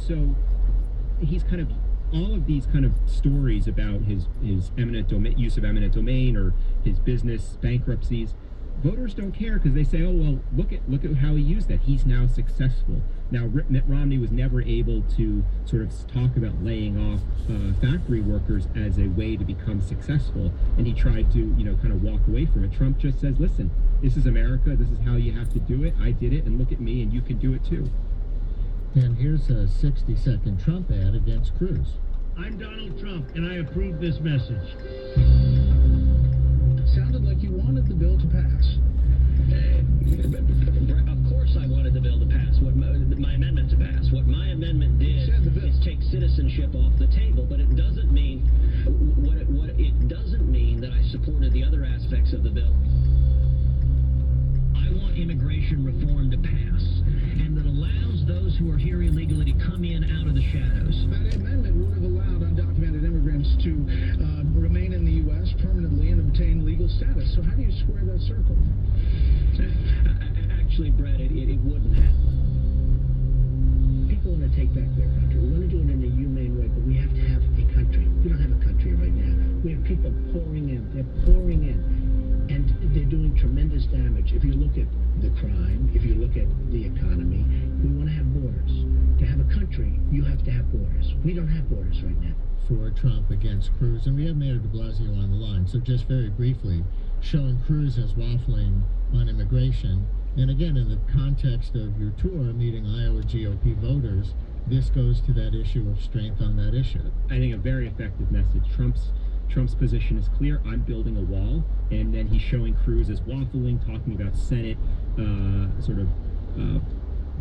so he's kind of all of these kind of stories about his eminent domain, use of eminent domain, or his business bankruptcies. Voters don't care because they say, "Oh well, look at how he used that. He's now successful." Now, Mitt Romney was never able to sort of talk about laying off factory workers as a way to become successful, and he tried to, kind of walk away from it. Trump just says, "Listen, this is America. This is how you have to do it. I did it, and look at me, and you can do it too." And here's a 60-second Trump ad against Cruz. I'm Donald Trump, and I approve this message. Sounded like you wanted the bill to pass. Of course I wanted the bill to pass, my amendment to pass. What my amendment did is take citizenship off the table, but it doesn't mean it doesn't mean that I supported the other aspects of the bill. I want immigration reform to pass, and that allows those who are here illegally to come in out of the shadows. That amendment would have allowed undocumented immigrants to remain in the U.S. permanently and obtain legal status. So how do you square that circle? Actually, Brett, it wouldn't happen. People want to take back their country. We want to do it in a humane way, but we have to have a country. We don't have a country right now. We have people pouring in. They're pouring in. And they're doing tremendous damage. If you look at the crime, if you look at the economy, we want to have borders. To have a country, you have to have borders. We don't have borders right now. For Trump against Cruz, and we have Mayor de Blasio on the line. So just very briefly, showing Cruz as waffling on immigration, and again, in the context of your tour, meeting Iowa GOP voters, this goes to that issue of strength on that issue. I think a very effective message. Trump's position is clear. I'm building a wall, and then he's showing Cruz as waffling, talking about Senate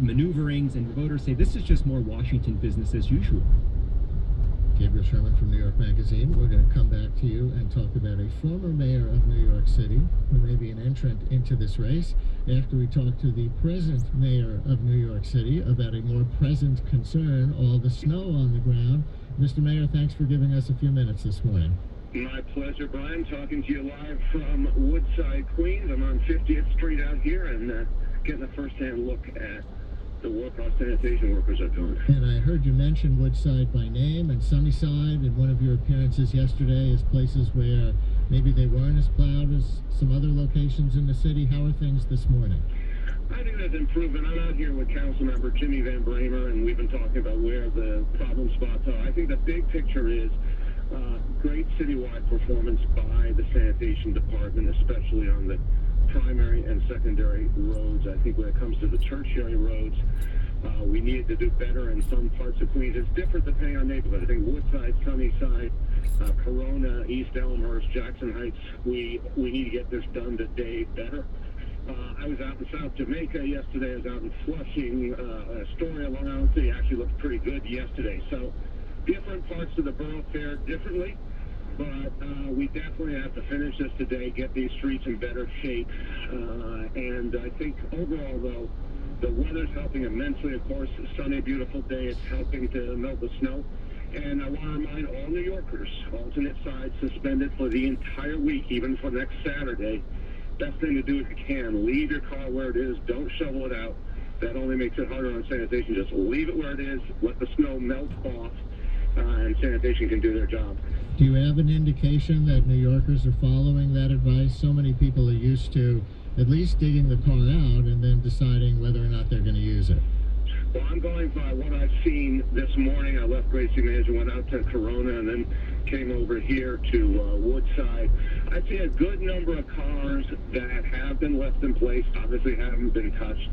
maneuverings, and voters say this is just more Washington business as usual. Gabriel Sherman from New York Magazine. We're going to come back to you and talk about a former mayor of New York City who may be an entrant into this race after we talk to the present mayor of New York City about a more present concern, all the snow on the ground. Mr. Mayor, thanks for giving us a few minutes this morning. My pleasure, Brian. Talking to you live from Woodside, Queens. I'm on 50th Street out here and getting a first-hand look at the work our sanitation workers are doing. And I heard you mention Woodside by name and Sunnyside in one of your appearances yesterday as places where maybe they weren't as plowed as some other locations in the city. How are things this morning? I think there's improvement. I'm out here with Councilmember Jimmy Van Bramer, and we've been talking about where the problem spots are. I think the big picture is great citywide performance by the sanitation department, especially on the primary and secondary roads. I think when it comes to the tertiary roads, we need to do better in some parts of Queens. It's different depending on neighborhood. I think Woodside, Sunnyside, Corona, East Elmhurst, Jackson Heights, we need to get this done today better. I was out in South Jamaica yesterday. I was out in Flushing. Astoria, Long Island City actually looked pretty good yesterday. So different parts of the borough fare differently. But we definitely have to finish this today, get these streets in better shape. And I think overall, though, the weather's helping immensely. Of course, a sunny, beautiful day. It's helping to melt the snow. And I want to remind all New Yorkers, alternate sides suspended for the entire week, even for next Saturday. Best thing to do if you can, leave your car where it is. Don't shovel it out. That only makes it harder on sanitation. Just leave it where it is. Let the snow melt off, and sanitation can do their job. Do you have an indication that New Yorkers are following that advice? So many people are used to at least digging the car out and then deciding whether or not they're going to use it. Well, I'm going by what I've seen this morning. I left Gracie Mansion, went out to Corona, and then came over here to Woodside. I'd say a good number of cars that have been left in place obviously haven't been touched.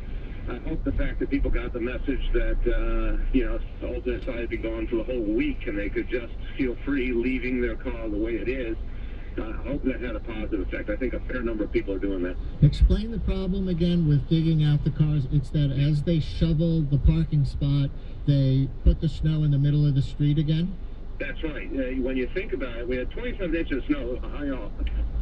I hope the fact that people got the message that, the alternate side would be gone for the whole week and they could just feel free leaving their car the way it is. I hope that had a positive effect. I think a fair number of people are doing that. Explain the problem again with digging out the cars. It's that as they shovel the parking spot, they put the snow in the middle of the street again? That's right. When you think about it, we had 27 inches of snow,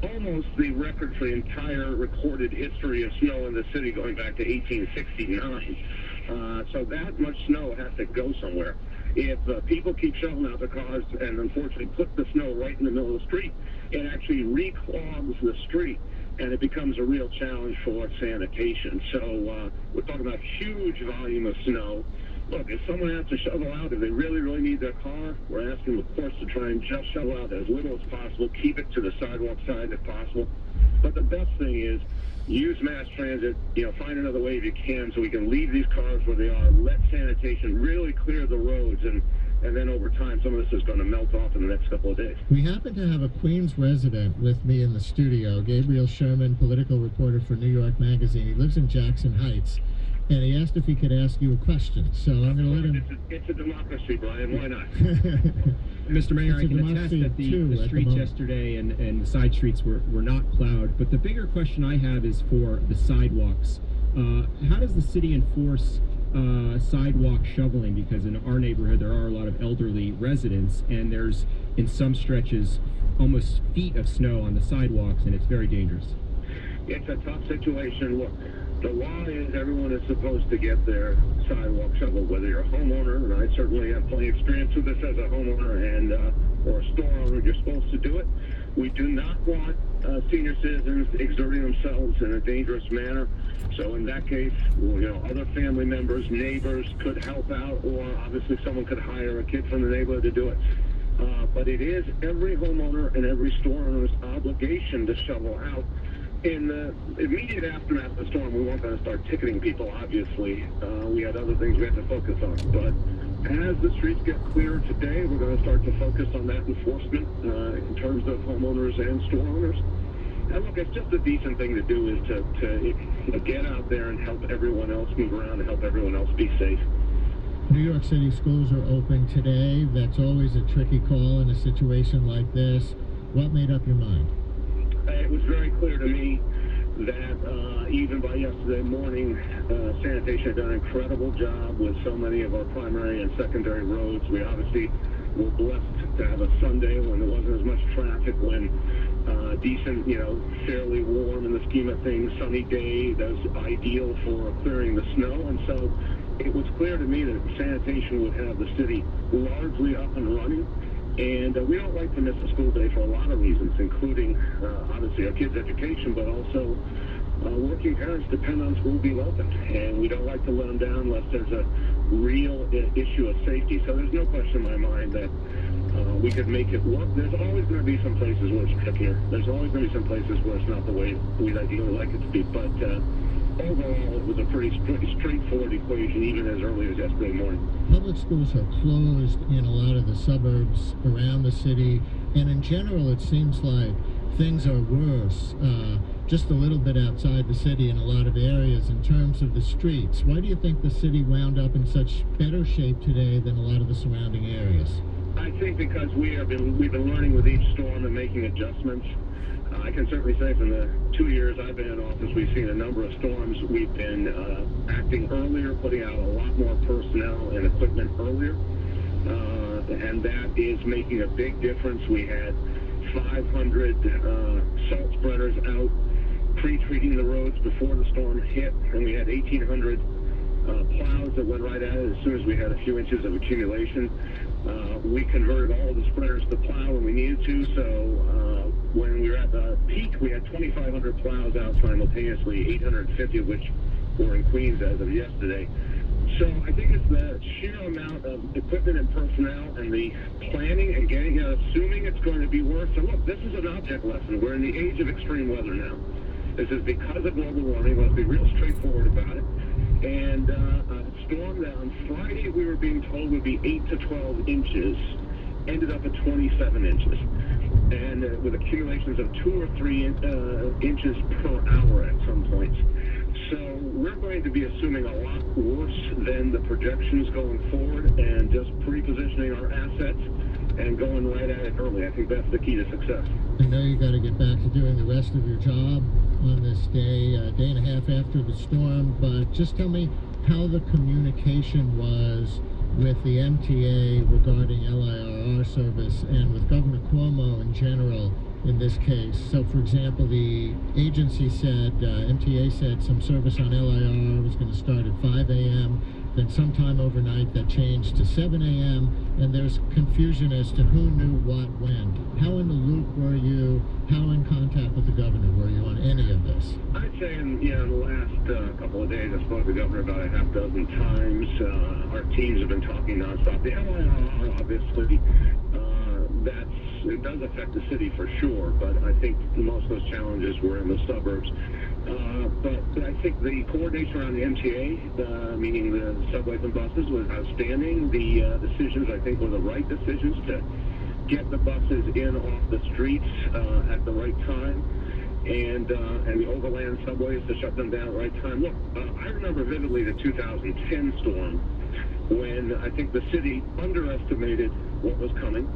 almost the record for the entire recorded history of snow in the city going back to 1869. So that much snow has to go somewhere. If people keep shoveling out the cars and unfortunately put the snow right in the middle of the street, it actually reclogs the street and it becomes a real challenge for sanitation. So we're talking about huge volume of snow. look, if someone has to shovel out, if they really, really need their car, we're asking them, of course, to try and just shovel out as little as possible. Keep it to the sidewalk side if possible. But the best thing is use mass transit, find another way if you can so we can leave these cars where they are, let sanitation really clear the roads, and then over time some of this is going to melt off in the next couple of days. We happen to have a Queens resident with me in the studio, Gabriel Sherman, political reporter for New York Magazine. He lives in Jackson Heights, and he asked if he could ask you a question. So I'm going to let him... It's a democracy, Brian. Why not? Mr. Mayor, I It's a can attest democracy that the too, at the streets moment. yesterday and the side streets were not plowed. But the bigger question I have is for the sidewalks. How does the city enforce sidewalk shoveling? Because in our neighborhood there are a lot of elderly residents, and there's in some stretches almost feet of snow on the sidewalks, and it's very dangerous. It's a tough situation. Look, the law is everyone is supposed to get their sidewalk shoveled, whether you're a homeowner, and I certainly have plenty of experience with this as a homeowner, and or a store owner, you're supposed to do it. We do not want senior citizens exerting themselves in a dangerous manner. So in that case, other family members, neighbors could help out, or obviously someone could hire a kid from the neighborhood to do it. But it is every homeowner and every store owner's obligation to shovel out. In the immediate aftermath of the storm, we weren't going to start ticketing people, obviously. We had other things we had to focus on. But as the streets get clearer today, we're going to start to focus on that enforcement in terms of homeowners and store owners. And look, it's just a decent thing to do is to get out there and help everyone else move around and help everyone else be safe. New York City schools are open today. That's always a tricky call in a situation like this. What made up your mind? It was very clear to me that even by yesterday morning, sanitation had done an incredible job with so many of our primary and secondary roads. We obviously were blessed to have a Sunday when there wasn't as much traffic, when decent, fairly warm in the scheme of things, sunny day. That was ideal for clearing the snow. And so it was clear to me that sanitation would have the city largely up and running. And we don't like to miss a school day for a lot of reasons, including obviously our kids' education, but also working parents depend on school being open, and we don't like to let them down unless there's a real issue of safety. So there's no question in my mind that we could make it work. There's always going to be some places where it's trickier. There's always going to be some places where it's not the way we'd ideally like it to be. But overall, it was a pretty straightforward equation, even as early as yesterday morning. Public schools are closed in a lot of the suburbs around the city, and in general it seems like things are worse just a little bit outside the city in a lot of areas in terms of the streets. Why do you think the city wound up in such better shape today than a lot of the surrounding areas? I think because we've been learning with each storm and making adjustments. I can certainly say from the 2 years I've been in office, we've seen a number of storms. We've been acting earlier, putting out a lot more personnel and equipment earlier, and that is making a big difference. We had 500 salt spreaders out pre-treating the roads before the storm hit, and we had 1,800 plows that went right at it as soon as we had a few inches of accumulation. We converted all the spreaders to plow when we needed to, so when we were at the peak, we had 2,500 plows out simultaneously, 850 of which were in Queens as of yesterday. So I think it's the sheer amount of equipment and personnel and the planning and getting, assuming it's going to be worse. And look, this is an object lesson. We're in the age of extreme weather now. This is because of global warming. Let's be real straightforward about it. And a storm that on Friday we were being told would be 8 to 12 inches ended up at 27 inches. And with accumulations of 2 or 3 inches per hour at some points. So we're going to be assuming a lot worse than the projections going forward, and just pre-positioning our assets and going right at it early. I think that's the key to success. I know you got to get back to doing the rest of your job on this day and a half after the storm, but just tell me how the communication was with the MTA regarding LIRR service and with Governor Cuomo in general in this case. So, for example, the agency said, MTA said some service on LIRR was going to start at 5 a.m. then sometime overnight that changed to 7 a.m., and there's confusion as to who knew what when. How in the loop were you? How in contact with the governor were you on any of this? I'd say in the last couple of days, I spoke to the governor about a half dozen times. Our teams have been talking nonstop. The LIR, obviously, it does affect the city for sure, but I think most of those challenges were in the suburbs. But I think the coordination around the MTA, meaning the subways and buses, was outstanding. The decisions, I think, were the right decisions to get the buses in off the streets at the right time, and the overland subways to shut them down at the right time. Look, I remember vividly the 2010 storm when I think the city underestimated what was coming.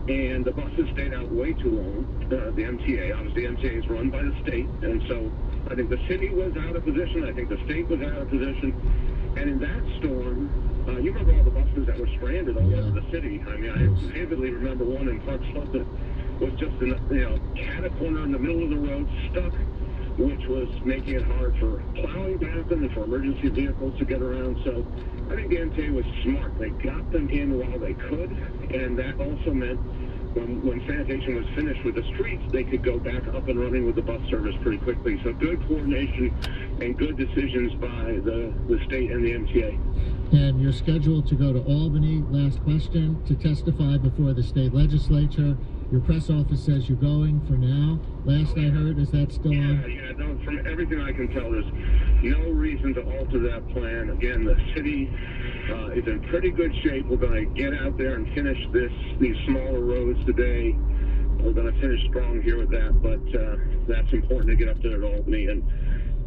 And the buses stayed out way too long. The MTA, obviously, MTA is run by the state, and so I think the city was out of position. I think the state was out of position. And in that storm, you remember all the buses that were stranded all over the city. I mean, I vividly remember one in Park Slope that was just in cat a corner in the middle of the road, stuck, which was making it hard for plowing to happen and for emergency vehicles to get around. So I think the MTA was smart. They got them in while they could, and that also meant when sanitation was finished with the streets, they could go back up and running with the bus service pretty quickly. So good coordination and good decisions by the state and the MTA. And you're scheduled to go to Albany, last question, to testify before the state legislature. Your press office says you're going for now. Last I heard, is that still on? Yeah, no, from everything I can tell, there's no reason to alter that plan. Again, the city is in pretty good shape. We're going to get out there and finish these smaller roads today. We're going to finish strong here with that, but that's important to get up there to Albany, and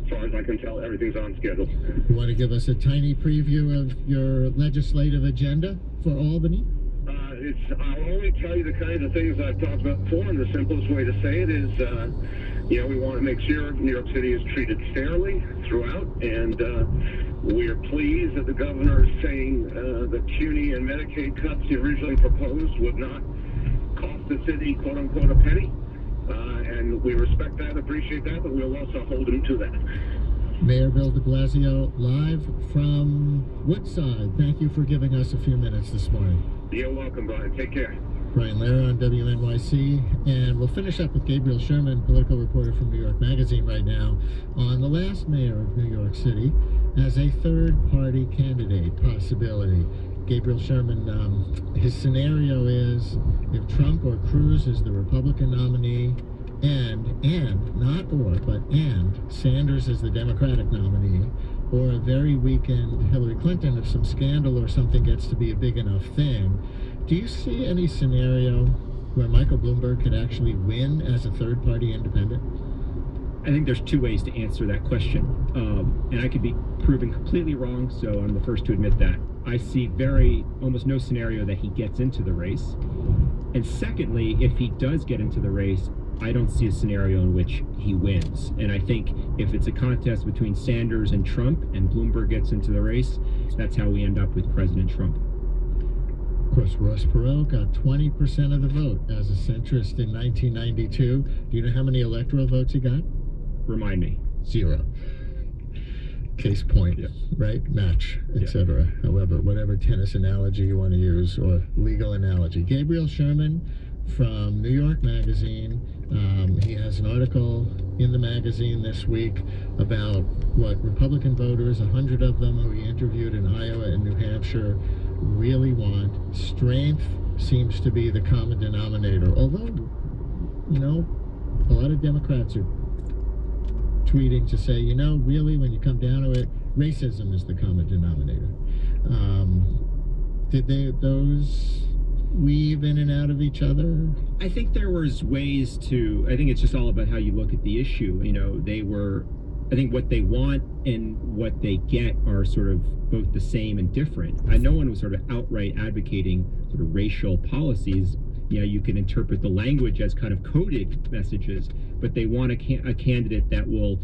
as far as I can tell, everything's on schedule. You want to give us a tiny preview of your legislative agenda for Albany? I'll only tell you the kinds of things I've talked about before, and the simplest way to say it is, we want to make sure New York City is treated fairly throughout, and we are pleased that the governor is saying the CUNY and Medicaid cuts he originally proposed would not cost the city, quote unquote, a penny, and we respect that, appreciate that, but we'll also hold him to that. Mayor Bill de Blasio, live from Woodside. Thank you for giving us a few minutes this morning. You're welcome, Brian. Take care. Brian Lehrer on WNYC, and we'll finish up with Gabriel Sherman, political reporter from New York Magazine right now, on the last mayor of New York City as a third-party candidate possibility. Gabriel Sherman, his scenario is if Trump or Cruz is the Republican nominee, and Sanders is the Democratic nominee, or a very weakened Hillary Clinton if some scandal or something gets to be a big enough thing. Do you see any scenario where Michael Bloomberg could actually win as a third-party independent? I think there's two ways to answer that question, and I could be proven completely wrong, so I'm the first to admit that. I see almost no scenario that he gets into the race. And secondly, if he does get into the race, I don't see a scenario in which he wins. And I think if it's a contest between Sanders and Trump and Bloomberg gets into the race, that's how we end up with President Trump. Of course, Ross Perot got 20% of the vote as a centrist in 1992. Do you know how many electoral votes he got? Remind me. 0. Case point, right? Match, etc. However, whatever tennis analogy you want to use or legal analogy. Gabriel Sherman from New York Magazine. He has an article in the magazine this week about what Republican voters, 100 of them who he interviewed in Iowa and New Hampshire, really want. Strength seems to be the common denominator. Although, a lot of Democrats are tweeting to say, really, when you come down to it, racism is the common denominator. Did those weave in and out of each other? I think there was ways to, I think it's just all about how you look at the issue. I think what they want and what they get are sort of both the same and different. No one was sort of outright advocating sort of racial policies. You can interpret the language as kind of coded messages, but they want a candidate that will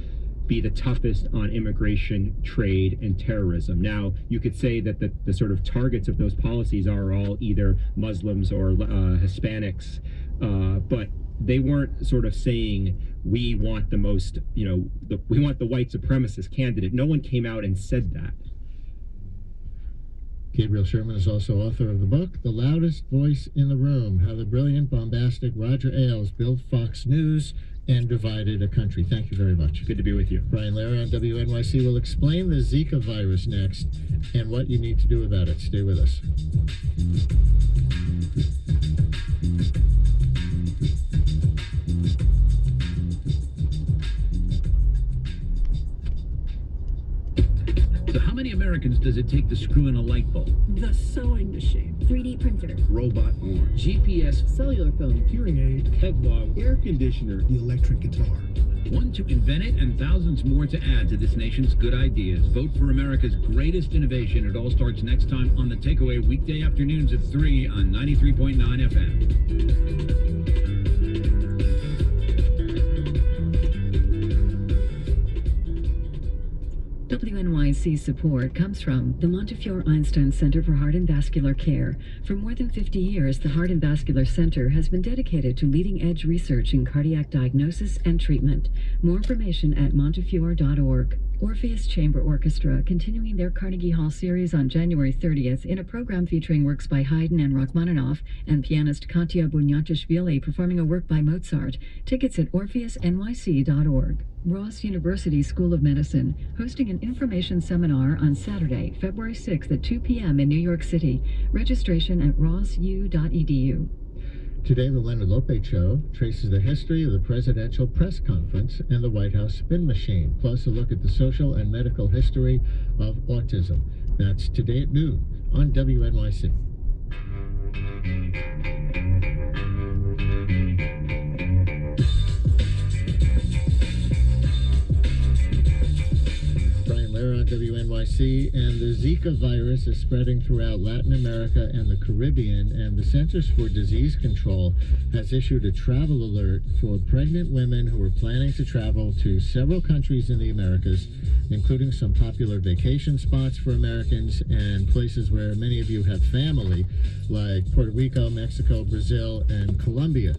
be the toughest on immigration, trade, and terrorism. Now, you could say that the sort of targets of those policies are all either Muslims or Hispanics, but they weren't sort of saying, we want the most, we want the white supremacist candidate. No one came out and said that. Gabriel Sherman is also author of the book, The Loudest Voice in the Room, How the Brilliant, Bombastic Roger Ailes Built Fox News and Divided a Country. Thank you very much. Good to be with you. Brian Lehrer on WNYC will explain the Zika virus next and what you need to do about it. Stay with us. So how many Americans does it take to screw in a light bulb? The sewing machine. 3D printer. Robot arm. GPS. Cellular phone. Hearing aid. Kevlar. Air conditioner. The electric guitar. One to invent it and thousands more to add to this nation's good ideas. Vote for America's greatest innovation. It all starts next time on The Takeaway, weekday afternoons at 3 on 93.9 FM. WNYC support comes from the Montefiore Einstein Center for Heart and Vascular Care. For more than 50 years, the Heart and Vascular Center has been dedicated to leading-edge research in cardiac diagnosis and treatment. More information at montefiore.org. Orpheus Chamber Orchestra continuing their Carnegie Hall series on January 30th in a program featuring works by Haydn and Rachmaninoff and pianist Katya Bunyatishvili performing a work by Mozart. Tickets at orpheusnyc.org. Ross University School of Medicine hosting an information seminar on Saturday, February 6th at 2 p.m. in New York City. Registration at rossu.edu. Today, the Leonard Lopate Show traces the history of the presidential press conference and the White House spin machine, plus a look at the social and medical history of autism. That's today at noon on WNYC. Brian Lehrer on WNYC, and the Zika virus is spreading throughout Latin America and the Caribbean, and the Centers for Disease Control has issued a travel alert for pregnant women who are planning to travel to several countries in the Americas, including some popular vacation spots for Americans and places where many of you have family, like Puerto Rico, Mexico, Brazil, and Colombia.